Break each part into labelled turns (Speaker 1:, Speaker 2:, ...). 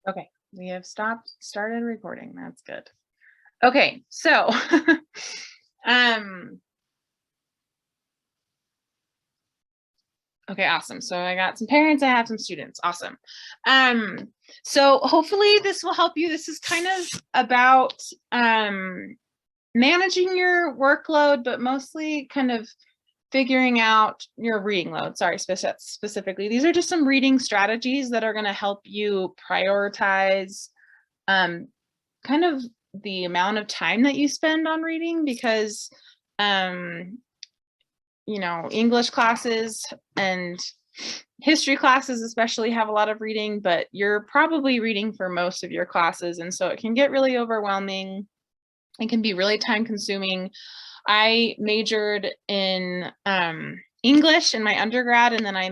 Speaker 1: Okay, we have started recording. That's good. Okay, so um okay, awesome. So I got some parents, I have some students. Awesome. Um so hopefully this will help you. This is kind of about managing your workload, but mostly kind of figuring out your reading load. Sorry, specifically. These are just some reading strategies that are going to help you prioritize um kind of the amount of time that you spend on reading, because um English classes and history classes especially have a lot of reading, but you're probably reading for most of your classes, and so it can get really overwhelming. It can be really time consuming. I majored in English in my undergrad, and then I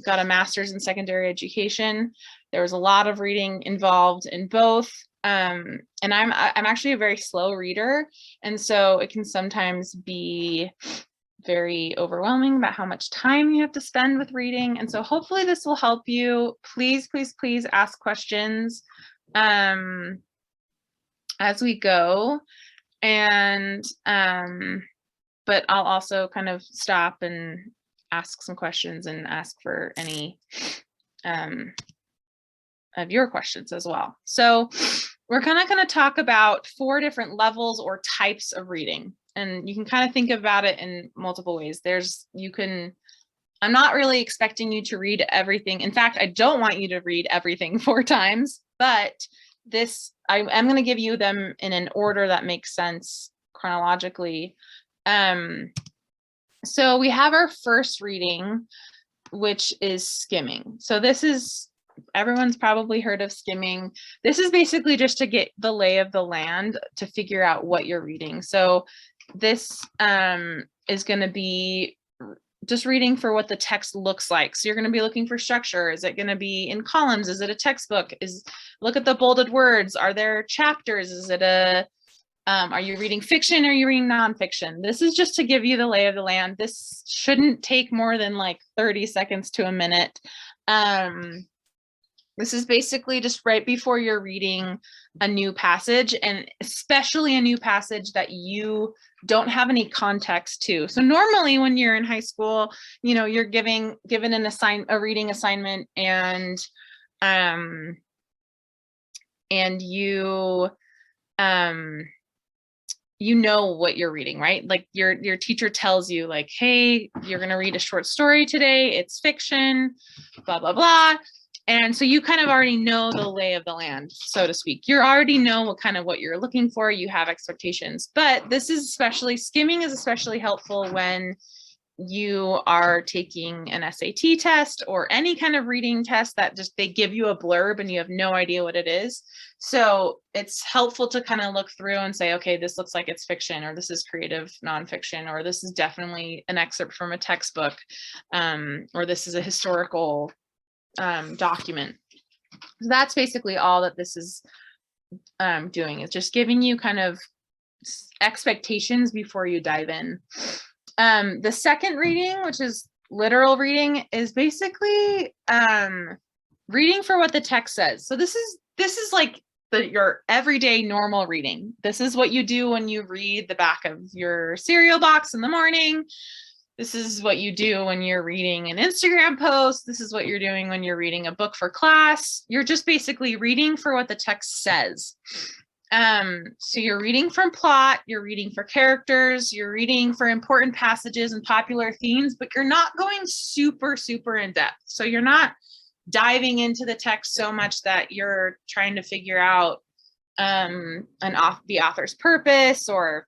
Speaker 1: got a master's in secondary education. There was a lot of reading involved in both. And I'm actually a very slow reader, and so it can sometimes be very overwhelming about how much time you have to spend with reading. And so hopefully this will help you. Please, please, please ask questions as we go. And but I'll also kind of stop and ask some questions and ask for any of your questions as well. So we're kind of going to talk about 4 different levels or types of reading, and you can kind of think about it in multiple ways. I'm not really expecting you to read everything. In fact, I don't want you to read everything 4 times, but I'm going to give you them in an order that makes sense chronologically. So we have our first reading, which is skimming. So everyone's probably heard of skimming. This is basically just to get the lay of the land, to figure out what you're reading. So this is going to be just reading for what the text looks like. So you're going to be looking for structure. Is it going to be in columns? Is it a textbook? Look at the bolded words. Are there chapters? Are you reading fiction or are you reading nonfiction? This is just to give you the lay of the land. This shouldn't take more than like 30 seconds to a minute. This is basically just right before you're reading a new passage, and especially a new passage that you don't have any context to. So normally when you're in high school, you're given a reading assignment, and you know what you're reading, right? Like your teacher tells you, like, hey, you're going to read a short story today. It's fiction, blah, blah, blah. And so you kind of already know the lay of the land, so to speak. You already know what you're looking for. You have expectations. But skimming is especially helpful when you are taking an SAT test or any kind of reading test that just they give you a blurb and you have no idea what it is. So it's helpful to kind of look through and say, okay, this looks like it's fiction, or this is creative nonfiction, or this is definitely an excerpt from a textbook, or this is a historical document. So that's basically all that this is doing. It's just giving you kind of expectations before you dive in. The second reading, which is literal reading, is basically reading for what the text says. So this is like your everyday normal reading. This is what you do when you read the back of your cereal box in the morning. This is what you do when you're reading an Instagram post. This is what you're doing when you're reading a book for class. You're just basically reading for what the text says. So you're reading from plot, you're reading for characters, you're reading for important passages and popular themes, but you're not going super, super in depth. So you're not diving into the text so much that you're trying to figure out the author's purpose, or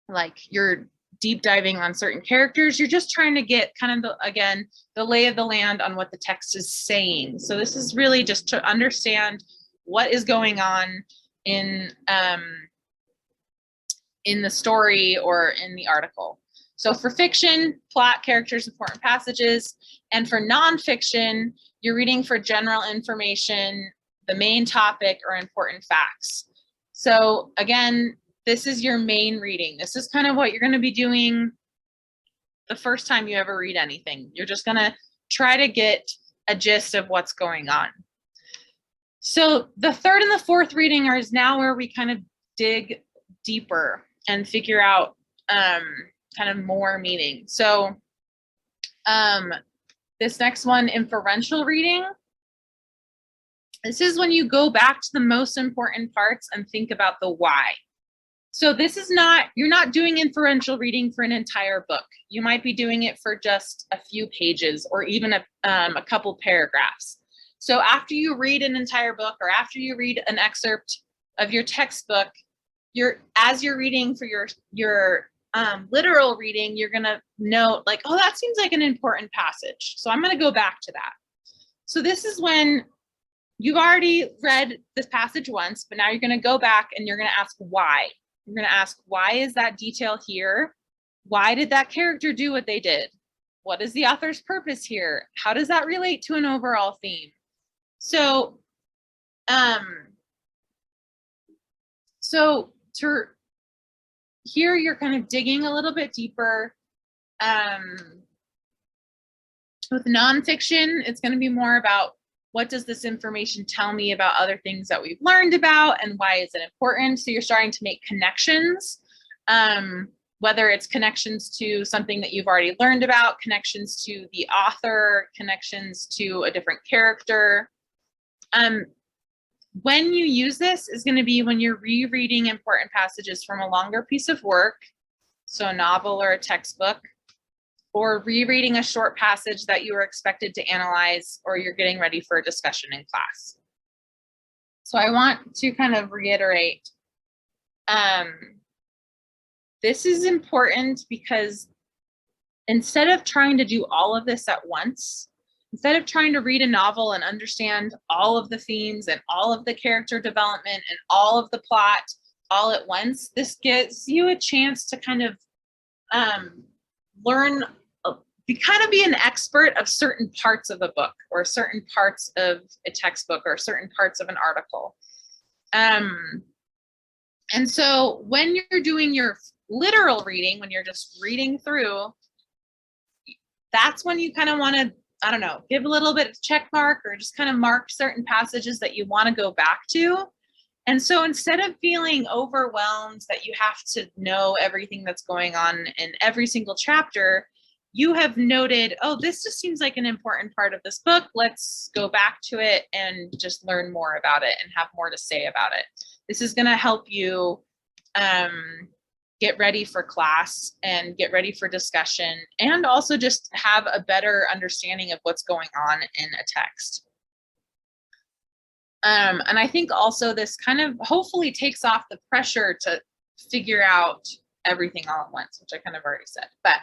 Speaker 1: like you're deep diving on certain characters. You're just trying to get kind of the lay of the land on what the text is saying. So this is really just to understand what is going on in the story or in the article. So for fiction, plot, characters, important passages, and for nonfiction, you're reading for general information, the main topic, or important facts. So again, this is your main reading. This is kind of what you're going to be doing the first time you ever read anything. You're just going to try to get a gist of what's going on. So the third and the fourth reading is now where we kind of dig deeper and figure out kind of more meaning. So this next one, inferential reading. This is when you go back to the most important parts and think about the why. So this is not, you're not doing inferential reading for an entire book. You might be doing it for just a few pages or even a couple paragraphs. So after you read an entire book or after you read an excerpt of your textbook, as you're reading for your literal reading, you're gonna note like, oh, that seems like an important passage. So I'm gonna go back to that. So this is when you've already read this passage once, but now you're gonna go back and you're gonna ask why. You're gonna ask, why is that detail here? Why did that character do what they did? What is the author's purpose here? How does that relate to an overall theme? So, here you're kind of digging a little bit deeper. With nonfiction, it's going to be more about what does this information tell me about other things that we've learned about and why is it important? So you're starting to make connections, whether it's connections to something that you've already learned about, connections to the author, connections to a different character. When you use this is going to be when you're rereading important passages from a longer piece of work, so a novel or a textbook, or rereading a short passage that you were expected to analyze, or you're getting ready for a discussion in class. So I want to kind of reiterate, this is important because instead of trying to do all of this at once, instead of trying to read a novel and understand all of the themes and all of the character development and all of the plot all at once, this gives you a chance to kind of learn, be an expert of certain parts of a book or certain parts of a textbook or certain parts of an article. And so when you're doing your literal reading, when you're just reading through, that's when you kind of want to, I don't know, give a little bit of check mark or just kind of mark certain passages that you want to go back to. And so instead of feeling overwhelmed that you have to know everything that's going on in every single chapter, you have noted, oh, this just seems like an important part of this book. Let's go back to it and just learn more about it and have more to say about it. This is going to help you get ready for class and get ready for discussion, and also just have a better understanding of what's going on in a text. And I think also this kind of hopefully takes off the pressure to figure out everything all at once, which I kind of already said. But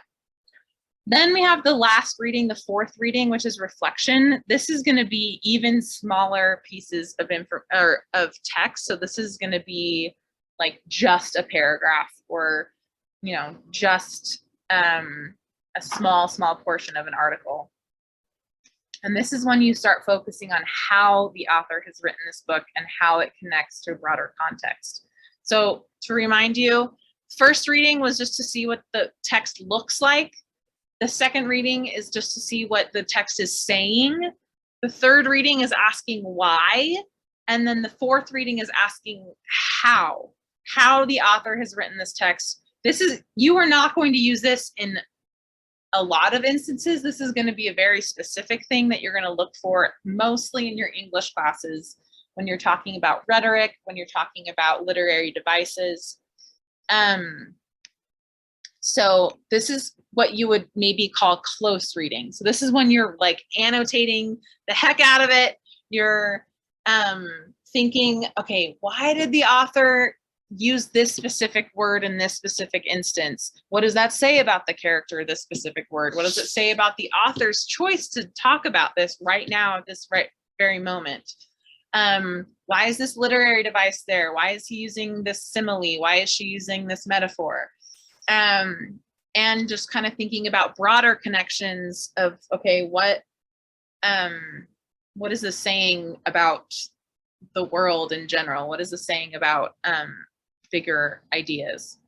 Speaker 1: then we have the last reading, the fourth reading, which is reflection. This is going to be even smaller pieces of text. So this is going to be like just a paragraph or, just a small portion of an article. And this is when you start focusing on how the author has written this book and how it connects to a broader context. So to remind you, first reading was just to see what the text looks like. The second reading is just to see what the text is saying. The third reading is asking why. And then the fourth reading is asking how the author has written this text. You are not going to use this in a lot of instances. This is going to be a very specific thing that you're going to look for mostly in your English classes when you're talking about rhetoric, when you're talking about literary devices. So this is what you would maybe call close reading. So this is when you're like annotating the heck out of it. You're thinking, okay, why did the author use this specific word in this specific instance? What does that say about the character of this specific word? What does it say about the author's choice to talk about this right now at this very moment? Why is this literary device there? Why is he using this simile? Why is she using this metaphor? And just kind of thinking about broader connections of, okay, what is this saying about the world in general? What is this saying about bigger ideas?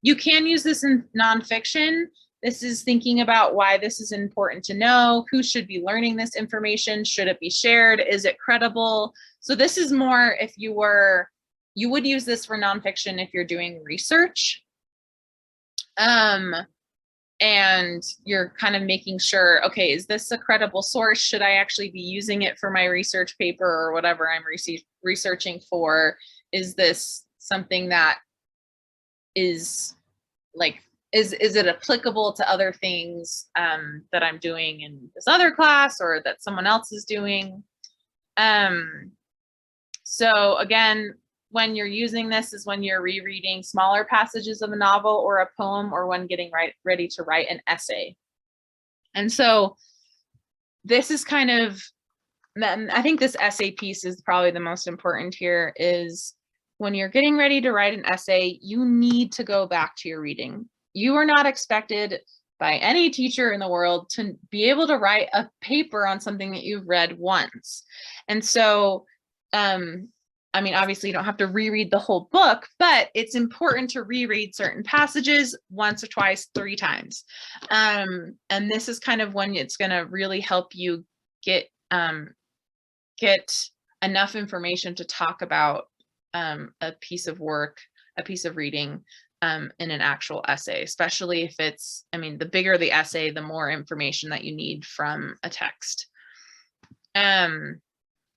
Speaker 1: You can use this in nonfiction. This is thinking about why this is important to know, who should be learning this information, should it be shared, is it credible? So this is more if you would use this for nonfiction if you're doing research. And you're kind of making sure, okay, is this a credible source? Should I actually be using it for my research paper or whatever I'm researching for? Is this something that is like, is it applicable to other things that I'm doing in this other class or that someone else is doing? So again, when you're using this is when you're rereading smaller passages of a novel or a poem, or when getting ready to write an essay. And so this is kind of, I think this essay piece is probably the most important here, is when you're getting ready to write an essay, you need to go back to your reading. You are not expected by any teacher in the world to be able to write a paper on something that you've read once. And so, I mean, obviously you don't have to reread the whole book, but it's important to reread certain passages once or twice, 3 times. And this is kind of when it's going to really help you get enough information to talk about a piece of work, a piece of reading in an actual essay, especially if it's, I mean, the bigger the essay, the more information that you need from a text.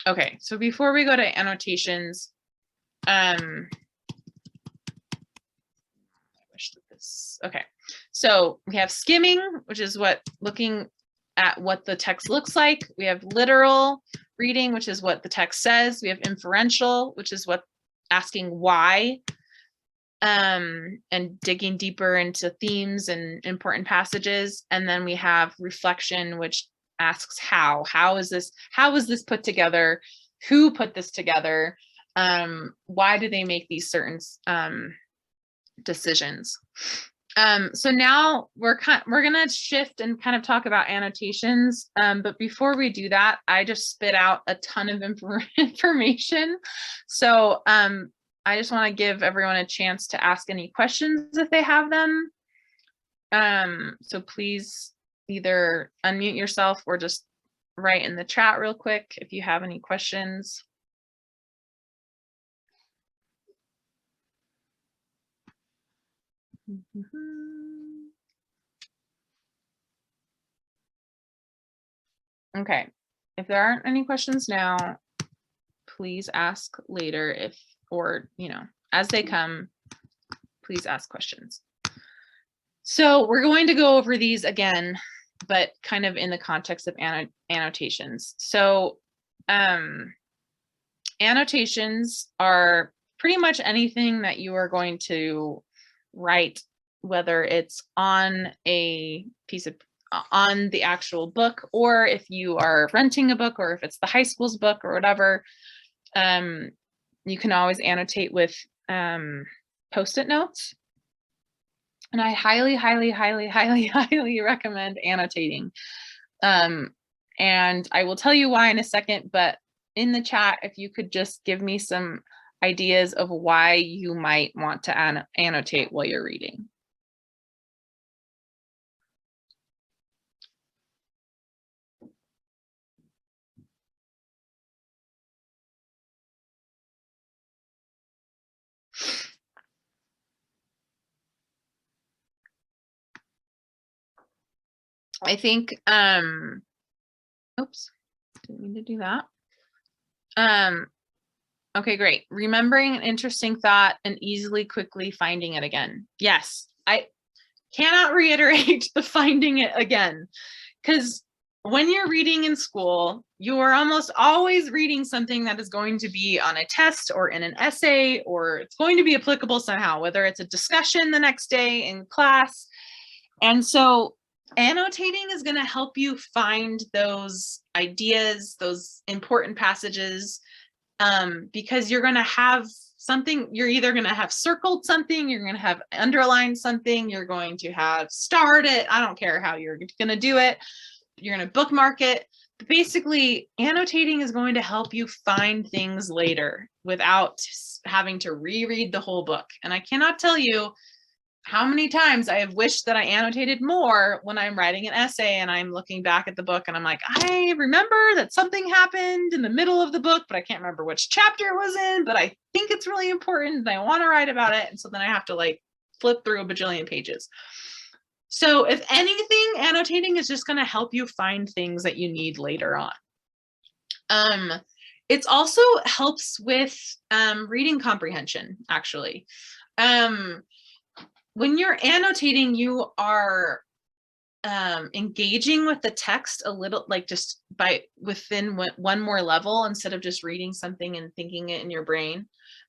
Speaker 1: Okay, so before we go to annotations, I wish that this, okay. So we have skimming, which is looking at what the text looks like. We have literal reading, which is what the text says. We have inferential, which is asking why, and digging deeper into themes and important passages. And then we have reflection, which asks how is this put together, who put this together, why do they make these certain decisions. So now we're gonna shift and kind of talk about annotations, but before we do that, I just spit out a ton of information. So I just want to give everyone a chance to ask any questions if they have them. So please either unmute yourself or just write in the chat real quick if you have any questions. Okay, if there aren't any questions now, please ask later or as they come, please ask questions. So we're going to go over these again, but kind of in the context of annotations. So annotations are pretty much anything that you are going to write, whether it's on a piece of, on the actual book, or if you are renting a book, or if it's the high school's book or whatever, you can always annotate with Post-it notes. And I highly, highly, highly, highly, highly recommend annotating. And I will tell you why in a second, but in the chat, if you could just give me some ideas of why you might want to annotate while you're reading. I think, oops, didn't mean to do that. Okay, great. Remembering an interesting thought and quickly finding it again. Yes, I cannot reiterate the finding it again, because when you're reading in school, you are almost always reading something that is going to be on a test or in an essay, or it's going to be applicable somehow, whether it's a discussion the next day in class. And so annotating is going to help you find those ideas, those important passages, because you're going to have something, you're either going to have circled something, you're going to have underlined something, you're going to have starred it. I don't care how you're going to do it. You're going to bookmark it. But basically, annotating is going to help you find things later without having to reread the whole book. And I cannot tell you how many times I have wished that I annotated more when I'm writing an essay and I'm looking back at the book and I'm like, I remember that something happened in the middle of the book, but I can't remember which chapter it was in, but I think it's really important and I want to write about it. And so then I have to like flip through a bajillion pages. So if anything, annotating is just going to help you find things that you need later on. It also helps with reading comprehension, actually. When you're annotating, you are engaging with the text a little, like just by within one more level instead of just reading something and thinking it in your brain.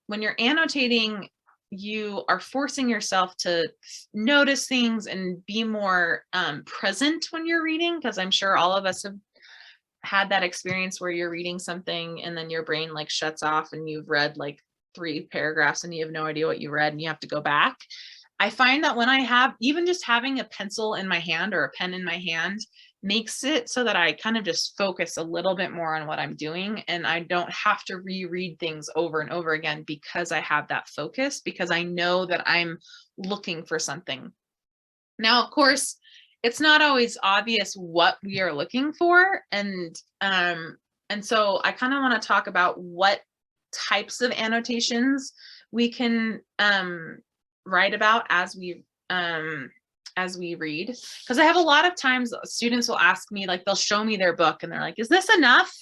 Speaker 1: When you're annotating, you are forcing yourself to notice things and be more present when you're reading, because I'm sure all of us have had that experience where you're reading something and then your brain like shuts off and you've read like 3 paragraphs and you have no idea what you read and you have to go back. I find that when I have, even just having a pencil in my hand or a pen in my hand makes it so that I kind of just focus a little bit more on what I'm doing, and I don't have to reread things over and over again because I have that focus, because I know that I'm looking for something. Now, of course, it's not always obvious what we are looking for, and so I kind of want to talk about what types of annotations we can write about as we read, because I have a lot of times students will ask me, like they'll show me their book and they're like, is this enough?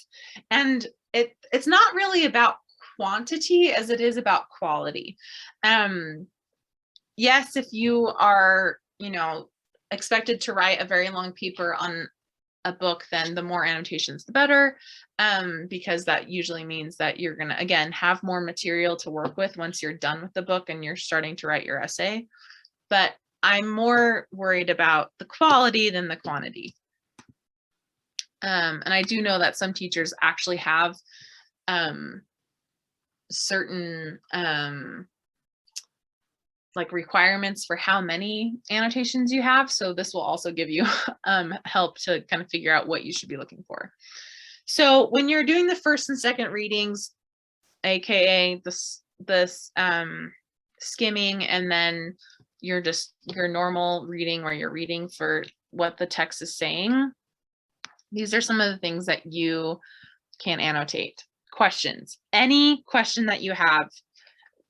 Speaker 1: And it's not really about quantity as it is about quality. Yes, if you are, expected to write a very long paper on a book, then the more annotations the better, because that usually means that you're going to, again, have more material to work with once you're done with the book and you're starting to write your essay. But I'm more worried about the quality than the quantity. And I do know that some teachers actually have certain like requirements for how many annotations you have. So this will also give you help to kind of figure out what you should be looking for. So when you're doing the first and second readings, AKA this skimming, and then your normal reading where you're reading for what the text is saying, these are some of the things that you can annotate. Questions, any question that you have,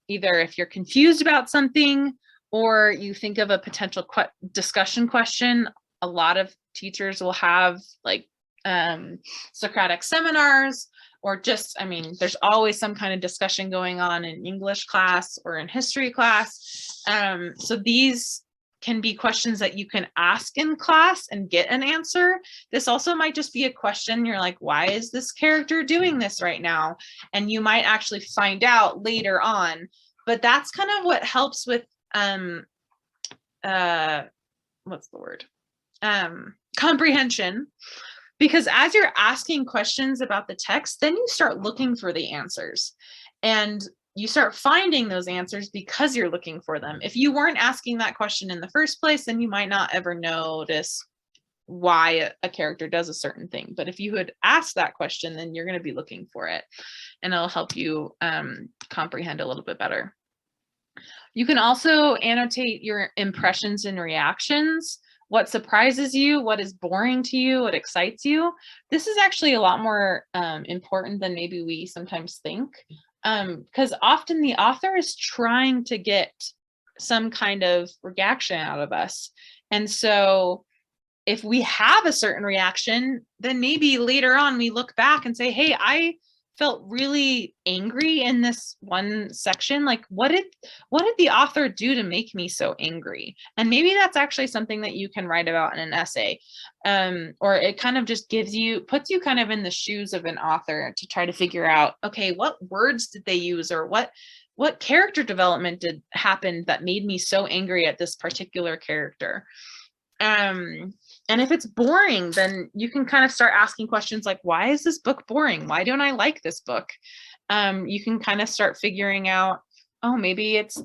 Speaker 1: either if you're confused about something or you think of a potential discussion question. A lot of teachers will have like Socratic seminars, or just, there's always some kind of discussion going on in English class or in history class. So these can be questions that you can ask in class and get an answer. This also might just be a question you're like, why is this character doing this right now? And you might actually find out later on. But that's kind of what helps with comprehension, because as you're asking questions about the text, then you start looking for the answers and you start finding those answers because you're looking for them. If you weren't asking that question in the first place, then you might not ever notice why a character does a certain thing. But if you had asked that question, then you're going to be looking for it, and it'll help you comprehend a little bit better. You can also annotate your impressions and reactions. What surprises you, what is boring to you, what excites you. This is actually a lot more important than maybe we sometimes think, because often the author is trying to get some kind of reaction out of us. And so if we have a certain reaction, then maybe later on we look back and say, hey, I felt really angry in this one section. Like, what did the author do to make me so angry? And maybe that's actually something that you can write about in an essay. Or it kind of just puts you kind of in the shoes of an author to try to figure out, okay, what words did they use, or what character development happened that made me so angry at this particular character? And if it's boring, then you can kind of start asking questions like, why is this book boring? Why don't I like this book? You can kind of start figuring out, oh, maybe it's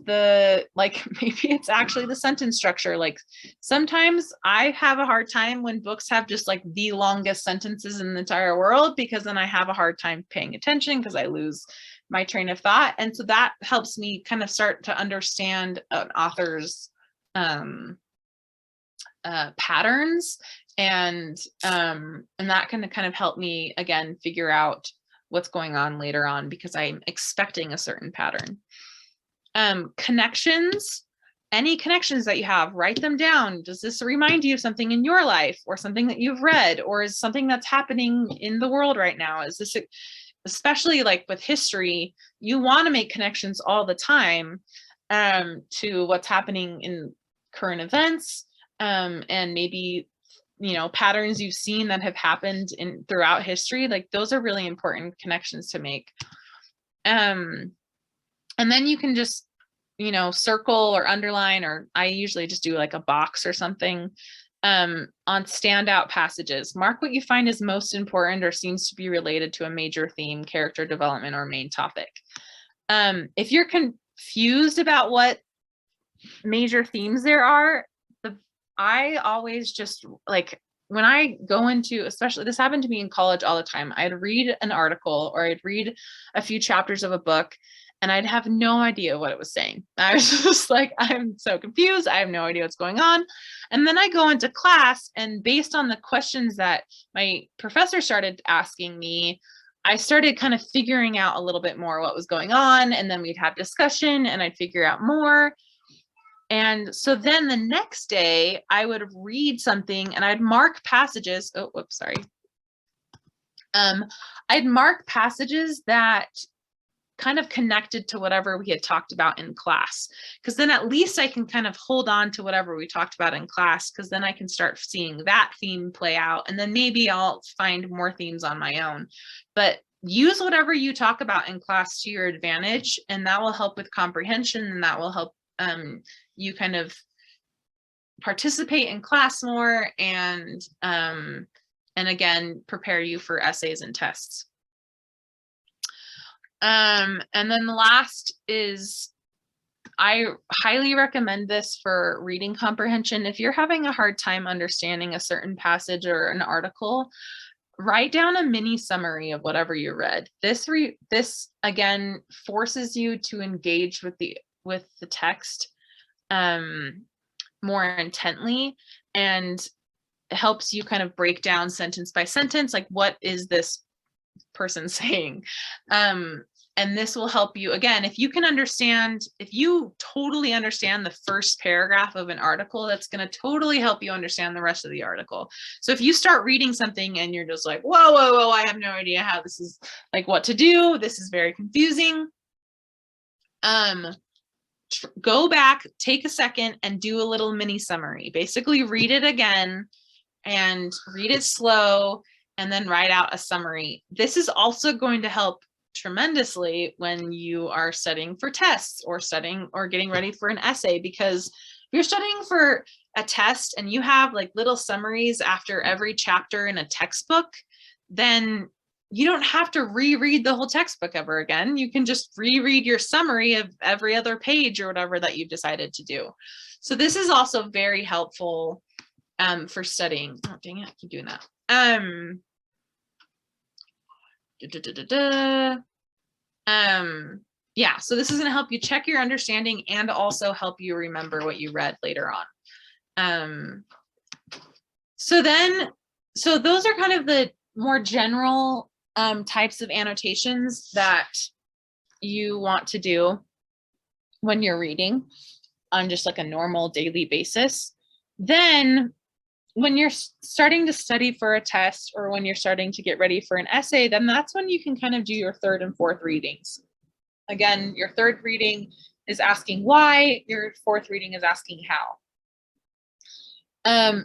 Speaker 1: actually the sentence structure. Like sometimes I have a hard time when books have just like the longest sentences in the entire world, because then I have a hard time paying attention because I lose my train of thought. And so that helps me kind of start to understand an author's patterns, and that can kind of help me again figure out what's going on later on because I'm expecting a certain pattern. Connections, any connections that you have, write them down. Does this remind you of something in your life or something that you've read, or is something that's happening in the world right now? Is this, especially like with history, you want to make connections all the time to what's happening in current events, and maybe, you know, patterns you've seen that have happened in throughout history. Like those are really important connections to make. And then you can just, you know, circle or underline, or I usually just do like a box or something on standout passages. Mark what you find is most important or seems to be related to a major theme, character development, or main topic. If you're confused about what major themes there are, I always just like, when I go into, especially this happened to me in college all the time, I'd read an article or I'd read a few chapters of a book and I'd have no idea what it was saying. I was just like, I'm so confused. I have no idea what's going on. And then I go into class, and based on the questions that my professor started asking me, I started kind of figuring out a little bit more what was going on. And then we'd have discussion and I'd figure out more. And so then the next day I would read something and I'd mark passages. Oh, whoops, sorry. I'd mark passages that kind of connected to whatever we had talked about in class, because then at least I can kind of hold on to whatever we talked about in class, because then I can start seeing that theme play out, and then maybe I'll find more themes on my own. But use whatever you talk about in class to your advantage, and that will help with comprehension, and that will help you kind of participate in class more, and again, prepare you for essays and tests. And then the last is, I highly recommend this for reading comprehension. If you're having a hard time understanding a certain passage or an article, write down a mini summary of whatever you read. This again forces you to engage with the text more intently, and helps you kind of break down sentence by sentence, like what is this person saying? And this will help you, again, if you totally understand the first paragraph of an article, that's going to totally help you understand the rest of the article. So if you start reading something and you're just like, whoa, I have no idea how this is, like, what to do, this is very confusing, go back, take a second and do a little mini summary. Basically read it again and read it slow, and then write out a summary. This is also going to help tremendously when you are studying for tests or getting ready for an essay, because if you're studying for a test and you have like little summaries after every chapter in a textbook, then you don't have to reread the whole textbook ever again. You can just reread your summary of every other page or whatever that you've decided to do. So this is also very helpful for studying. Oh, dang it, I keep doing that. Yeah, so this is going to help you check your understanding and also help you remember what you read later on. So those are kind of the more general types of annotations that you want to do when you're reading on just like a normal daily basis. Then when you're starting to study for a test, or when you're starting to get ready for an essay, then that's when you can kind of do your third and fourth readings. Again, your third reading is asking why, your fourth reading is asking how.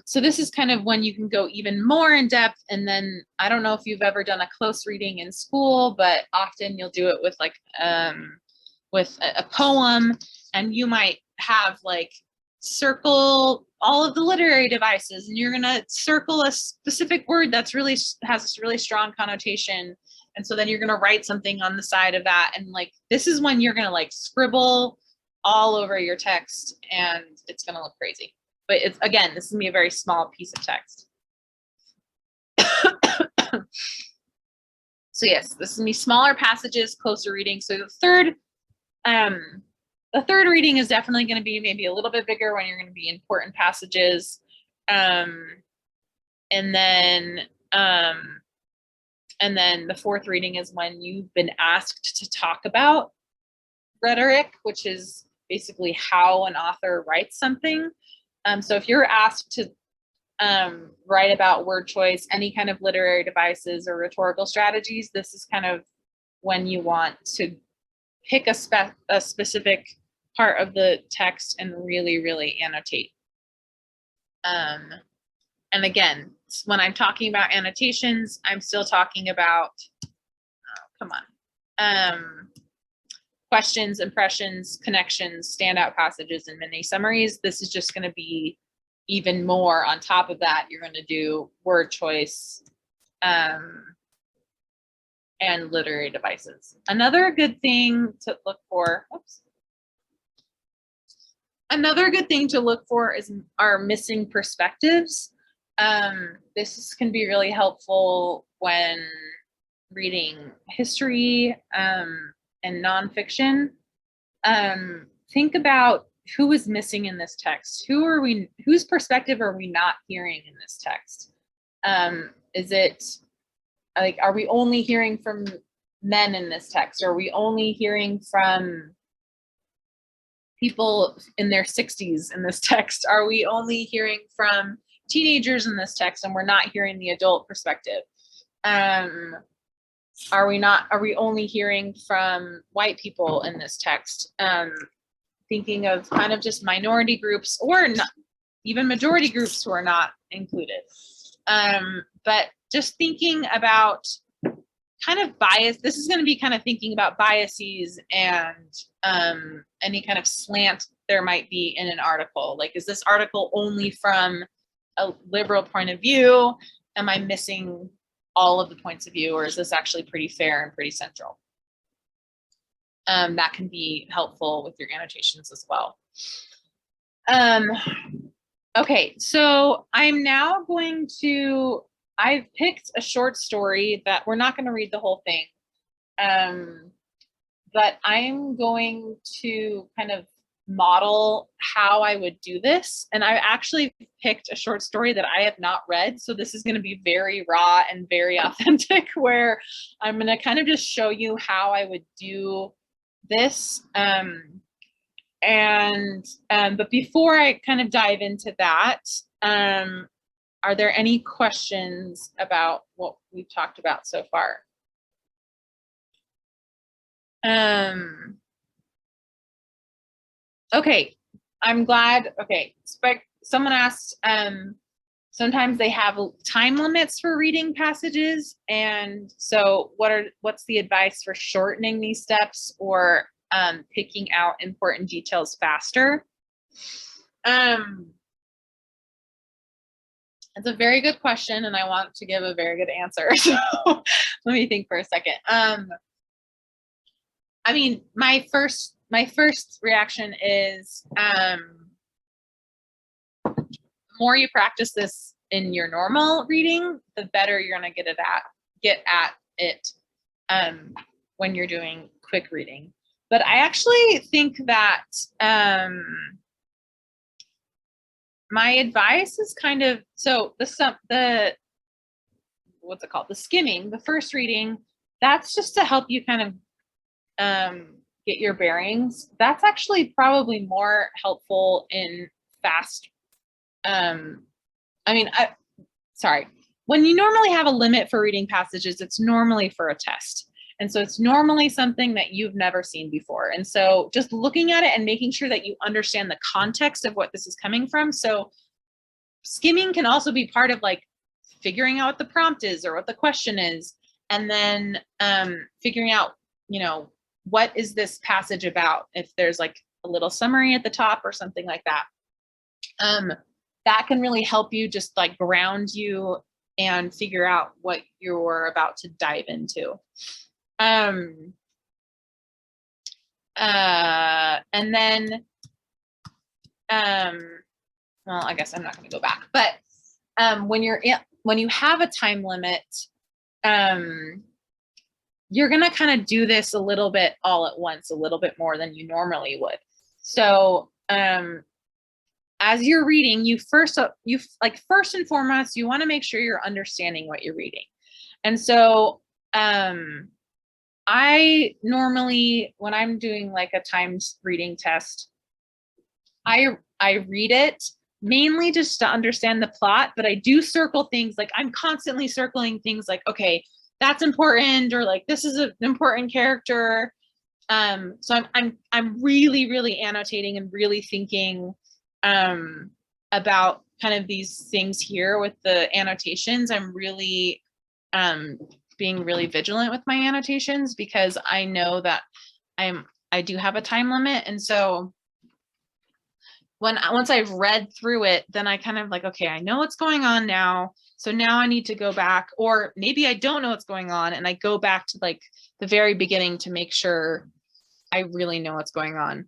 Speaker 1: So this is kind of when you can go even more in depth. And then I don't know if you've ever done a close reading in school, but often you'll do it with like with a poem, and you might have like circle all of the literary devices, and you're going to circle a specific word that's really has this really strong connotation. And so then you're going to write something on the side of that. And like, this is when you're going to like scribble all over your text, and it's going to look crazy. But it's, again, this is going to be a very small piece of text. So yes, this is going to be smaller passages, closer reading. So the third The third reading is definitely going to be maybe a little bit bigger when you're going to be important passages. And then the fourth reading is when you've been asked to talk about rhetoric, which is basically how an author writes something. So if you're asked to write about word choice, any kind of literary devices or rhetorical strategies, this is kind of when you want to pick a specific part of the text and really, really annotate. And again, when I'm talking about annotations, I'm still talking about, questions, impressions, connections, standout passages, and mini summaries. This is just going to be even more on top of that. You're going to do word choice and literary devices. Another good thing to look for, is our missing perspectives. This can be really helpful when reading history and nonfiction. Think about who is missing in this text. Whose perspective are we not hearing in this text? Is it like, are we only hearing from men in this text? Are we only hearing from people in their 60s in this text? Are we only hearing from teenagers in this text and we're not hearing the adult perspective? Are we only hearing from white people in this text? Thinking of kind of just minority groups or not, even majority groups who are not included. But just thinking about kind of bias, this is going to be kind of thinking about biases and any kind of slant there might be in an article. Like, is this article only from a liberal point of view? Am I missing all of the points of view, or is this actually pretty fair and pretty central? That can be helpful with your annotations as well. Okay, so I'm now I've picked a short story that we're not going to read the whole thing, but I'm going to kind of model how I would do this. And I actually picked a short story that I have not read. So this is going to be very raw and very authentic, where I'm going to kind of just show you how I would do this. But before I kind of dive into that, are there any questions about what we've talked about so far? Okay, I'm glad. Okay, someone asked, sometimes they have time limits for reading passages. And so what's the advice for shortening these steps or picking out important details faster? That's a very good question, and I want to give a very good answer. So let me think for a second. I mean, my first reaction is, the more you practice this in your normal reading, the better you're going to get at it when you're doing quick reading. But I actually think that my advice is kind of, so the what's it called? The skimming, the first reading, that's just to help you kind of get your bearings. That's actually probably more helpful in fast. Sorry. When you normally have a limit for reading passages, it's normally for a test. And so it's normally something that you've never seen before. And so just looking at it and making sure that you understand the context of what this is coming from. So skimming can also be part of like figuring out what the prompt is or what the question is, and then figuring out, what is this passage about? If there's like a little summary at the top or something like that, that can really help you just like ground you and figure out what you're about to dive into. And then, well, I guess I'm not going to go back, but when you have a time limit, you're going to kind of do this a little bit all at once, a little bit more than you normally would. So as you're reading, first and foremost, you want to make sure you're understanding what you're reading. And so I normally, when I'm doing like a timed reading test, I read it mainly just to understand the plot, but I do circle things. Like I'm constantly circling things like, okay, that's important, or like this is an important character. So I'm really annotating and really thinking about kind of these things here with the annotations. I'm really being really vigilant with my annotations, because I know that I do have a time limit. And so once I've read through it, then I kind of like, okay, I know what's going on now. So now I need to go back, or maybe I don't know what's going on, and I go back to like the very beginning to make sure I really know what's going on.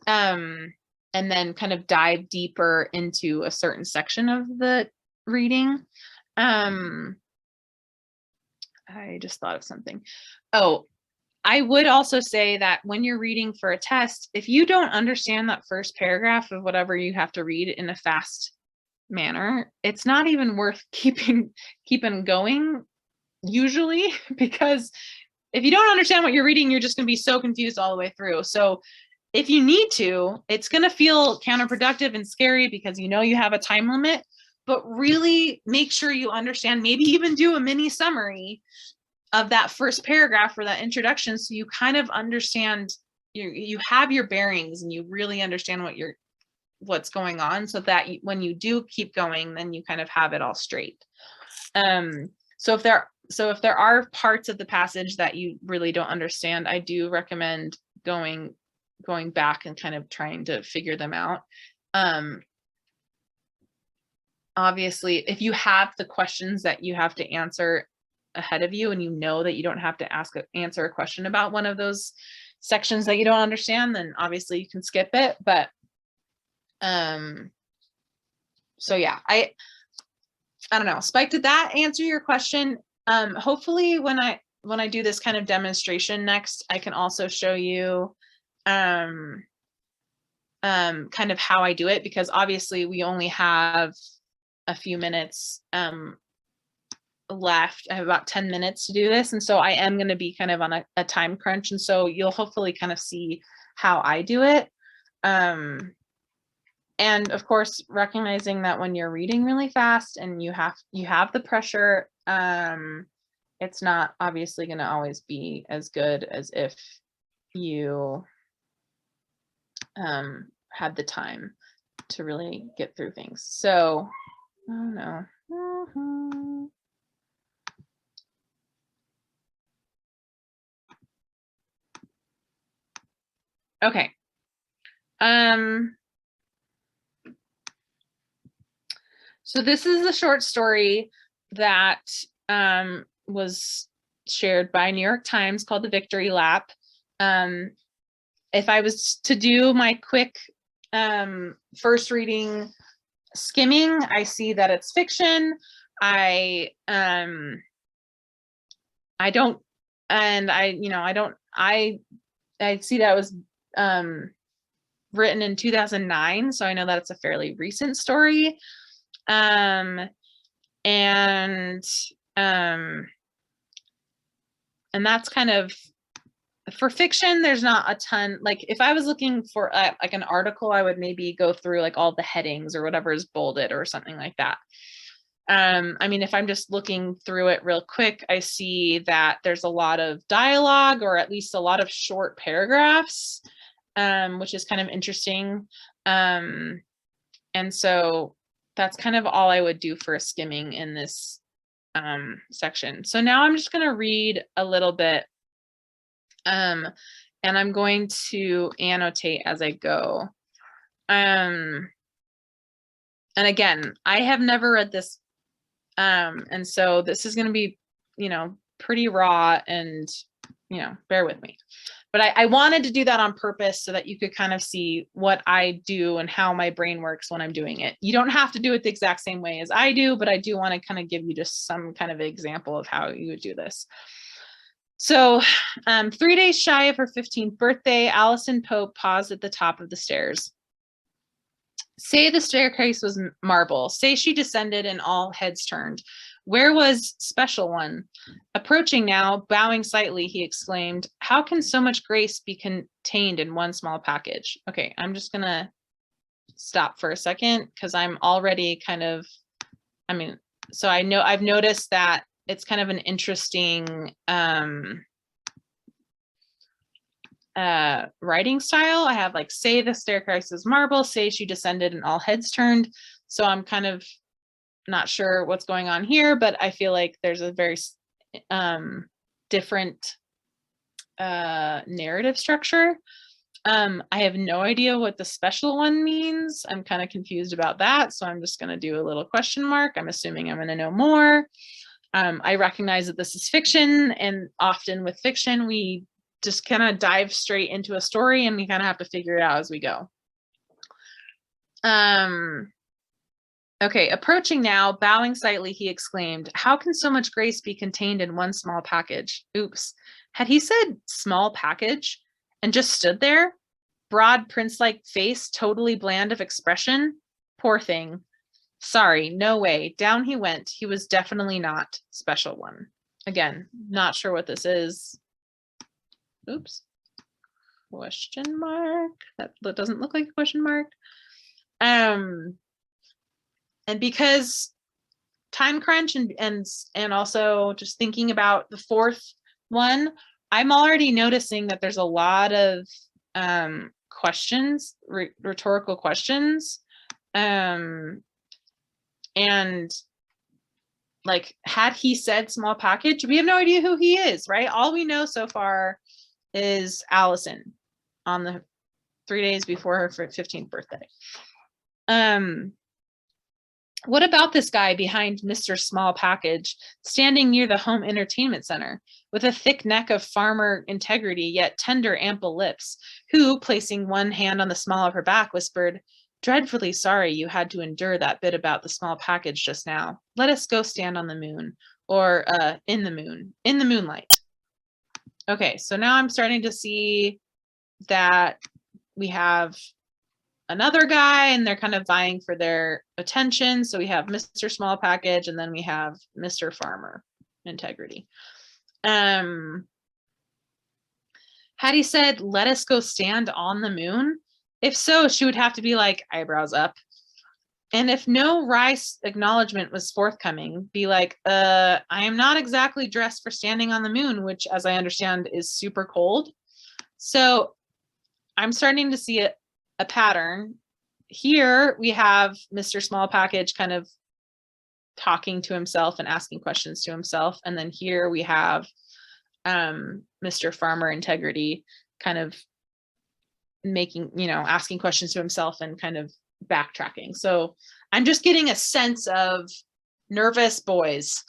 Speaker 1: And then kind of dive deeper into a certain section of the reading. I just thought of something. Oh, I would also say that when you're reading for a test, if you don't understand that first paragraph of whatever you have to read in a fast manner, it's not even worth keeping going usually, because if you don't understand what you're reading, you're just going to be so confused all the way through. So if you need to, it's going to feel counterproductive and scary because you know you have a time limit, but really make sure you understand, maybe even do a mini summary of that first paragraph or that introduction, so you kind of understand, you have your bearings and you really understand what's going on, so that when you do keep going, then you kind of have it all straight. So if there are parts of the passage that you really don't understand, I do recommend going back and kind of trying to figure them out. Obviously, if you have the questions that you have to answer ahead of you, and you know that you don't have to answer a question about one of those sections that you don't understand, then obviously you can skip it. But so yeah, I don't know, Spike, did that answer your question? Hopefully when I do this kind of demonstration next, I can also show you kind of how I do it, because obviously we only have a few minutes left. I have about 10 minutes to do this, and so I am going to be kind of on a time crunch, and so you'll hopefully kind of see how I do it. And of course, recognizing that when you're reading really fast and you have the pressure, it's not obviously going to always be as good as if you had the time to really get through things. So, I don't know. Okay. So this is a short story that was shared by New York Times called The Victory Lap. If I was to do my quick first reading skimming, I see that it's fiction. I see that it was written in 2009, so I know that it's a fairly recent story. And that's kind of, for fiction, there's not a ton. Like if I was looking for like an article, I would maybe go through like all the headings or whatever is bolded or something like that. I mean, if I'm just looking through it real quick, I see that there's a lot of dialogue, or at least a lot of short paragraphs, which is kind of interesting. And so that's kind of all I would do for a skimming in this section. So now I'm just going to read a little bit, and I'm going to annotate as I go. And again, I have never read this, and so this is going to be, pretty raw, and, bear with me. But I wanted to do that on purpose so that you could kind of see what I do and how my brain works when I'm doing it. You don't have to do it the exact same way as I do, but I do want to kind of give you just some kind of example of how you would do this. So 3 days shy of her 15th birthday, Allison Pope paused at the top of the stairs. Say the staircase was marble. Say she descended and all heads turned. Where was special one? Approaching now, bowing slightly, he exclaimed, how can so much grace be contained in one small package? Okay, I'm just going to stop for a second because I'm already kind of, so I know I've noticed that it's kind of an interesting writing style. I have like, say the staircase is marble, say she descended and all heads turned. So I'm kind of not sure what's going on here, but I feel like there's a very different narrative structure. I have no idea what the special one means. I'm kind of confused about that. So I'm just going to do a little question mark. I'm assuming I'm going to know more. I recognize that this is fiction, and often with fiction, we just kind of dive straight into a story and we kind of have to figure it out as we go. Okay, approaching now, bowing slightly, he exclaimed, how can so much grace be contained in one small package? Oops. Had he said small package and just stood there? Broad prince-like face, totally bland of expression? Poor thing. Sorry, no way. Down he went. He was definitely not special one. Again, not sure what this is. Oops. Question mark. That doesn't look like a question mark. And because time crunch and also just thinking about the fourth one, I'm already noticing that there's a lot of questions, rhetorical questions. And like, had he said small package, we have no idea who he is, right? All we know so far is Allison on the 3 days before her 15th birthday. What about this guy behind Mr. Small Package, standing near the home entertainment center, with a thick neck of farmer integrity, yet tender, ample lips, who, placing one hand on the small of her back, whispered, dreadfully sorry you had to endure that bit about the small package just now. Let us go stand on the moon, or in the moonlight. Okay, so now I'm starting to see that we have another guy and they're kind of vying for their attention. So we have Mr. Small Package and then we have Mr. Farmer Integrity. Had he said, let us go stand on the moon? If so, she would have to be like, eyebrows up. And if no rice acknowledgement was forthcoming, be like, I am not exactly dressed for standing on the moon, which as I understand is super cold. So I'm starting to see a pattern. Here we have Mr. Small Package kind of talking to himself and asking questions to himself. And then here we have Mr. Farmer Integrity kind of making, asking questions to himself and kind of backtracking. So I'm just getting a sense of nervous boys.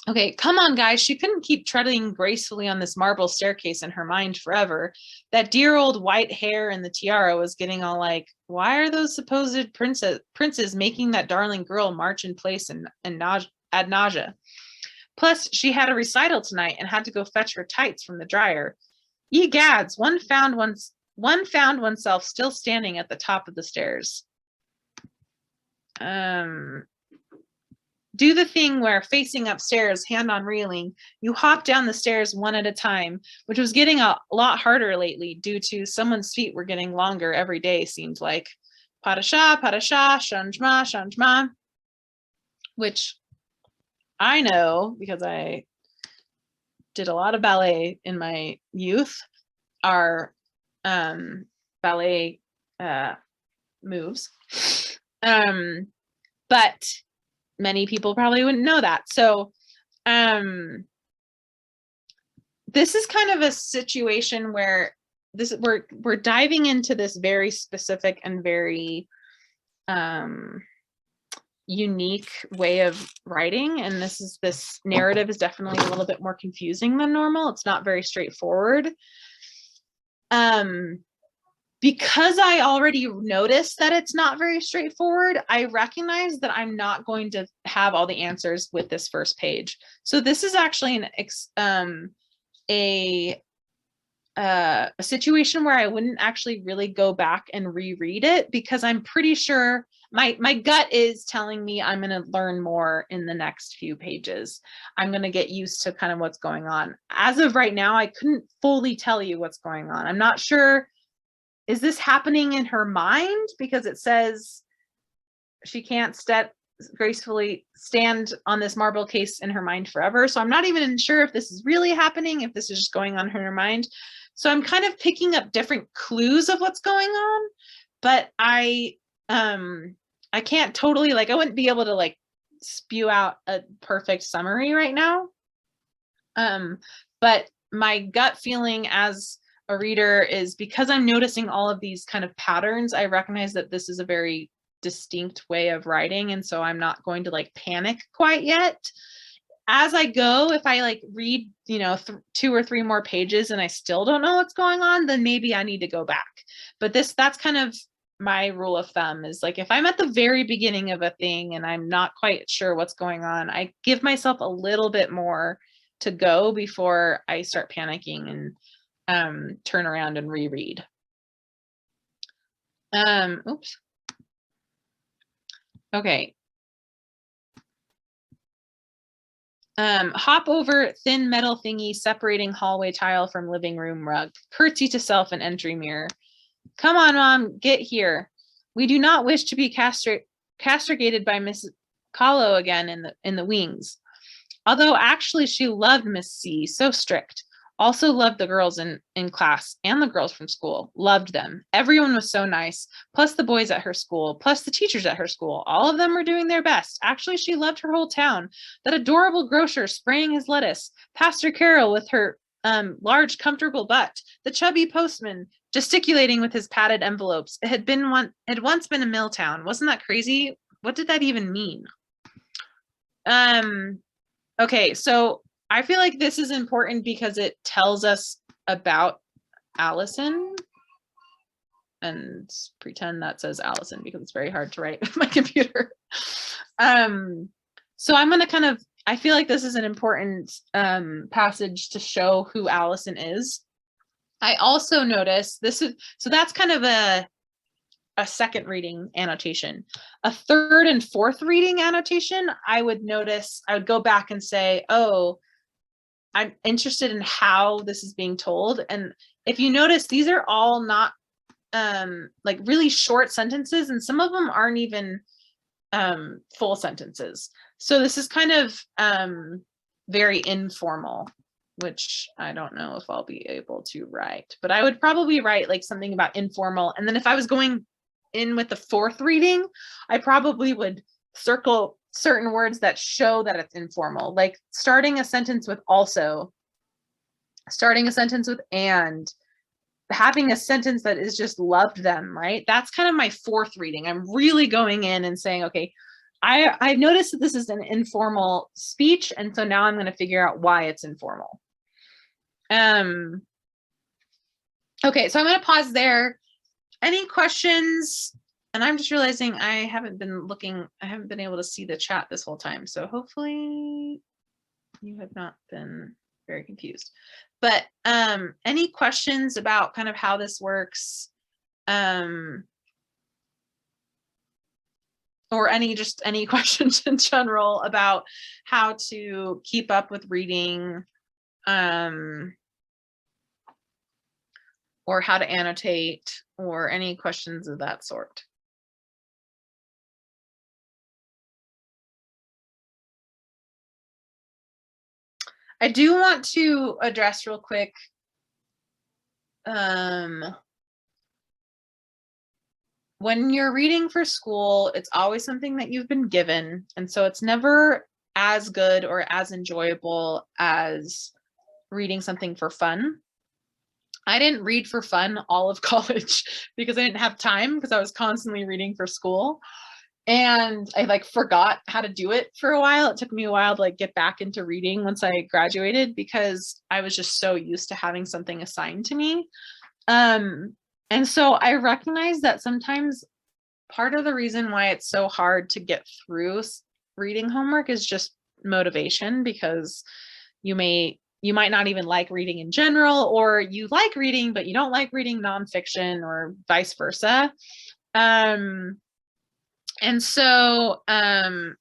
Speaker 1: Okay, come on, guys. She couldn't keep treading gracefully on this marble staircase in her mind forever. That dear old white hair and the tiara was getting all like, why are those supposed princes making that darling girl march in place and ad nausea? Plus, she had a recital tonight and had to go fetch her tights from the dryer. Ye gads, one found oneself still standing at the top of the stairs. Do the thing where, facing upstairs, hand on railing, you hop down the stairs one at a time, which was getting a lot harder lately due to someone's feet were getting longer every day, seemed like. Padasha, shanjma, shanjma, which I know because I did a lot of ballet in my youth, are ballet moves. But many people probably wouldn't know that. So this is kind of a situation where we're diving into this very specific and very unique way of writing, and this narrative is definitely a little bit more confusing than normal. It's not very straightforward. Because I already noticed that it's not very straightforward, I recognize that I'm not going to have all the answers with this first page. So this is actually a situation where I wouldn't actually really go back and reread it, because I'm pretty sure my gut is telling me I'm going to learn more in the next few pages. I'm going to get used to kind of what's going on. As of right now, I couldn't fully tell you what's going on. I'm not sure. Is this happening in her mind? Because it says she can't gracefully stand on this marble case in her mind forever. So I'm not even sure if this is really happening, if this is just going on in her mind. So I'm kind of picking up different clues of what's going on, but I can't totally, like, I wouldn't be able to like spew out a perfect summary right now. But my gut feeling as a reader is, because I'm noticing all of these kind of patterns, I recognize that this is a very distinct way of writing. And so I'm not going to like panic quite yet. As I go, if I like read, 2 or 3 more pages and I still don't know what's going on, then maybe I need to go back. But that's kind of my rule of thumb, is like, if I'm at the very beginning of a thing and I'm not quite sure what's going on, I give myself a little bit more to go before I start panicking and turn around and reread. Oops. Okay. Hop over thin metal thingy separating hallway tile from living room rug. Curtsy to self and entry mirror. Come on, Mom, get here. We do not wish to be castigated by Mrs. Kahlo again in the wings. Although actually she loved Miss C, so strict. Also loved the girls in class and the girls from school. Loved them. Everyone was so nice. Plus the boys at her school. Plus the teachers at her school. All of them were doing their best. Actually, she loved her whole town. That adorable grocer spraying his lettuce. Pastor Carol with her large, comfortable butt. The chubby postman gesticulating with his padded envelopes. It had once been a mill town. Wasn't that crazy? What did that even mean? Okay, so I feel like this is important because it tells us about Allison, and pretend that says Allison because it's very hard to write with my computer. So I'm going to I feel like this is an important passage to show who Allison is. I also noticed so that's kind of a second reading annotation. A third and fourth reading annotation, I would go back and say, oh, I'm interested in how this is being told. And if you notice, these are all not like really short sentences, and some of them aren't even full sentences. So this is kind of very informal, which I don't know if I'll be able to write, but I would probably write like something about informal. And then if I was going in with the fourth reading, I probably would circle certain words that show that it's informal, like starting a sentence with also, starting a sentence with and, having a sentence that is just loved them, right? That's kind of my fourth reading. I'm really going in and saying, okay, I've noticed that this is an informal speech, and so now I'm going to figure out why it's informal. Okay, so I'm going to pause there. Any questions? And I'm just realizing I haven't been able to see the chat this whole time. So hopefully you have not been very confused. But any questions about kind of how this works? Or any questions in general about how to keep up with reading, or how to annotate, or any questions of that sort? I do want to address real quick when you're reading for school, it's always something that you've been given, and so it's never as good or as enjoyable as reading something for fun. I didn't read for fun all of college because I didn't have time, because I was constantly reading for school. And I like forgot how to do it for a while. It took me a while to like get back into reading once I graduated, because I was just so used to having something assigned to me. And so I recognize that sometimes part of the reason why it's so hard to get through reading homework is just motivation, because you might not even like reading in general, or you like reading, but you don't like reading nonfiction, or vice versa. And so I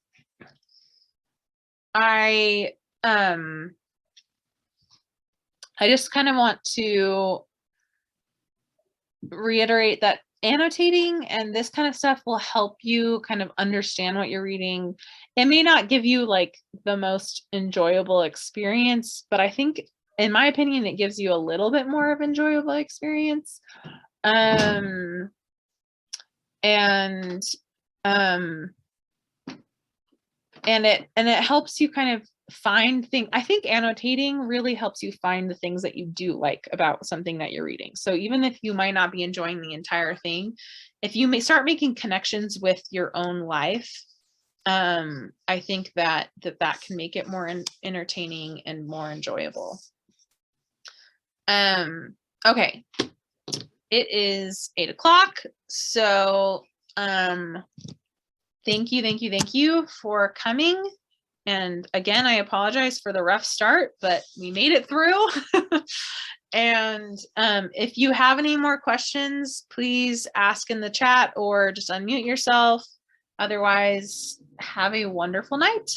Speaker 1: just kind of want to reiterate that annotating and this kind of stuff will help you kind of understand what you're reading. It may not give you like the most enjoyable experience, but I think, in my opinion, it gives you a little bit more of enjoyable experience. And it helps you kind of find things. I think annotating really helps you find the things that you do like about something that you're reading. So even if you might not be enjoying the entire thing, if you may start making connections with your own life, I think that can make it more entertaining and more enjoyable. Okay, it is 8 o'clock. So thank you for coming. And again, I apologize for the rough start, but we made it through. And if you have any more questions, please ask in the chat or just unmute yourself. Otherwise, have a wonderful night.